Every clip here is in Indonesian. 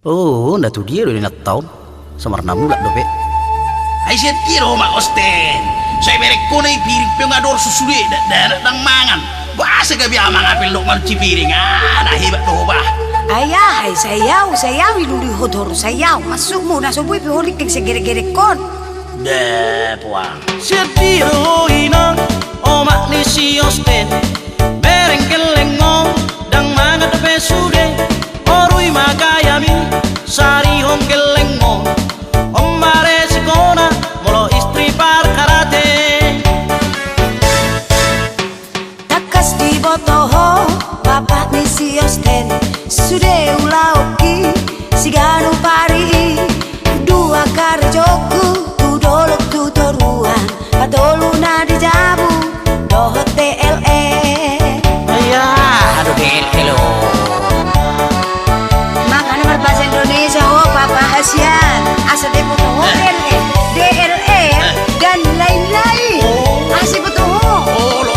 Oh, na tu dia na taon. Samar na mula dope. Ay siya tiro makosten. Saya merek ko na ipiring pengador susuli dan mangan. Basa gabi ang mga pilok malcipiring. Nahibat do ba? Ayah, sayaw, iluli hodor sayaw. Masuk mo na subuhi piholik kang segere-gere kon. Puang. Siya tiro inang omak ni si osten. Bereng kelengong dang mga dope sude. Orui magayami sari hong kelengong. Omare sikona molo istri par karate. Takas di botoho bapak ni si osten. Sude ulauki siganu pari. Dua karjoku tudolok tutoruan. Patoluna di jabu doho TLE. Ayah, aduh hello. Makanya berbahasa Indonesia oh Papa Hasian. Asal dia botoho DLE dan lain-lain. Asal botoho.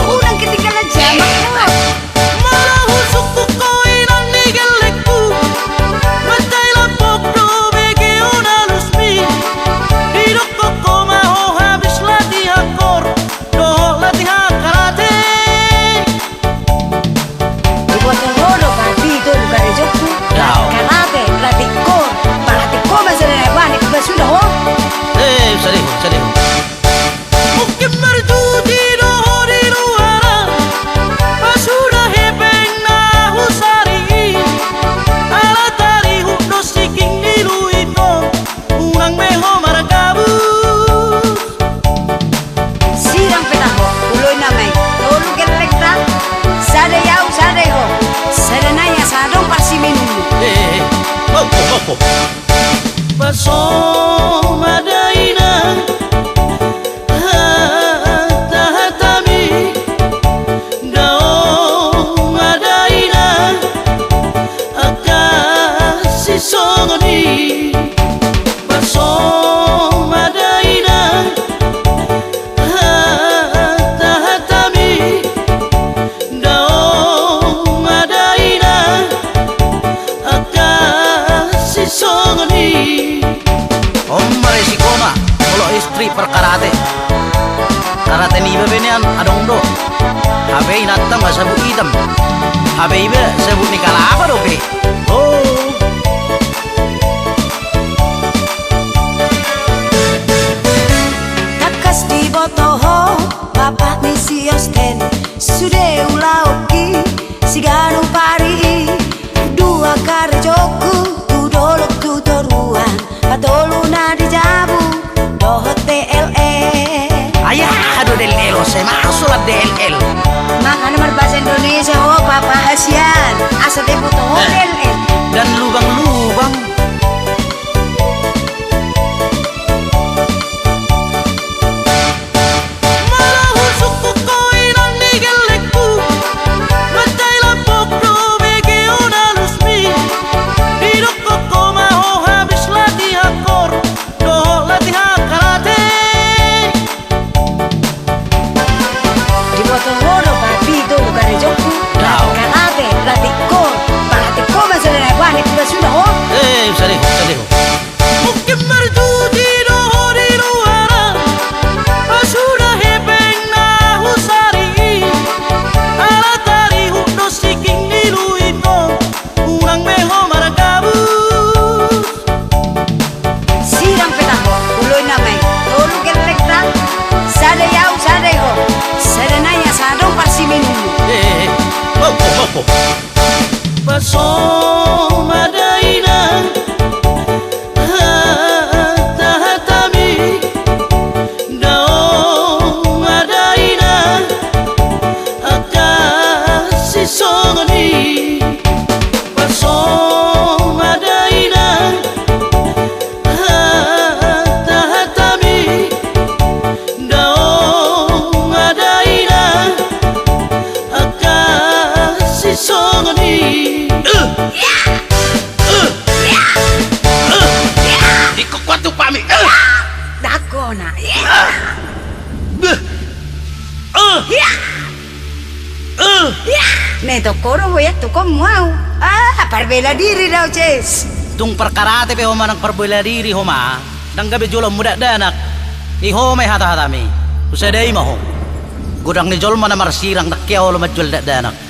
Ulang ketinggalan zaman. Malahu suku koinang ni gelekku. Matai lapok do bege ona lusmi. Hidok koko maho habis latihan kor. Do latihan karate. Di botoho do pati itu bukan rejoku. Karate, latih kor. Latih kor masih ada banyak sudah oh. Sedih. Mungkin merjudi do di luar. Pasudah hepeng na husari. Ala tari hukno siking di luito. Unang meho maragabus. Sirang petaho, uloy namay. Tolu gelekta. Sadayau, sadayo. Sadanaya sadong parsiminu. Opo. Paso madaina tahatami dao madaina akasi songoni paso madaina tahatami dao madaina akasi songoni. Omare sikona, molo istri per karate. Karate ni bebenian adong do. Habe inatam ga sabu idam. Habe ibe sabu ni kala apa dope. Oh. Takas di botoho, bapak ni si osten. Sude ulauki, siganu pari. Dua karjoku, tudolok tutoruan. Patoluna di jabu, doho TLE. Ayah, aduh DLL, saya masuk lah DLL. Makanya berbahasa Indonesia oh Papa Hasian. Asal dia botoho DLE. Dan lubang-lubang. Malahu suku koinang ni gelekku. Matai lapok do bege ona lusmi. Hidok koko maho habis latihan kor. Do latihan karate. Di botoho do papi itu bukan rejoku. Karate, latih kor. Latih kor masih ada banyak sudah oh. Sedih. Mungkin merjudi do di luar. Pasudah hepeng na husari. Ala tari hukno siking di luito. Unang meho maragabus. Sirang petaho, uloy namay. Tolu gelekta. Sadayau, sadayo. Sadanaya sadong parsiminu. Opo. Paso madaina tahatami dao madaina akasi songoni paso madaina tahatami dao madaina akasi songoni. Iko kwatu pami. Dakona. Me tocó, voy a tocar mau. Ah, para ver la diri, Ches. tung perkarate pe homa nang perbela diri homa dang gabe jolo muda danak I home hata hatami usadai maho gudang ni jol mana marsirang nak kya lo majul danak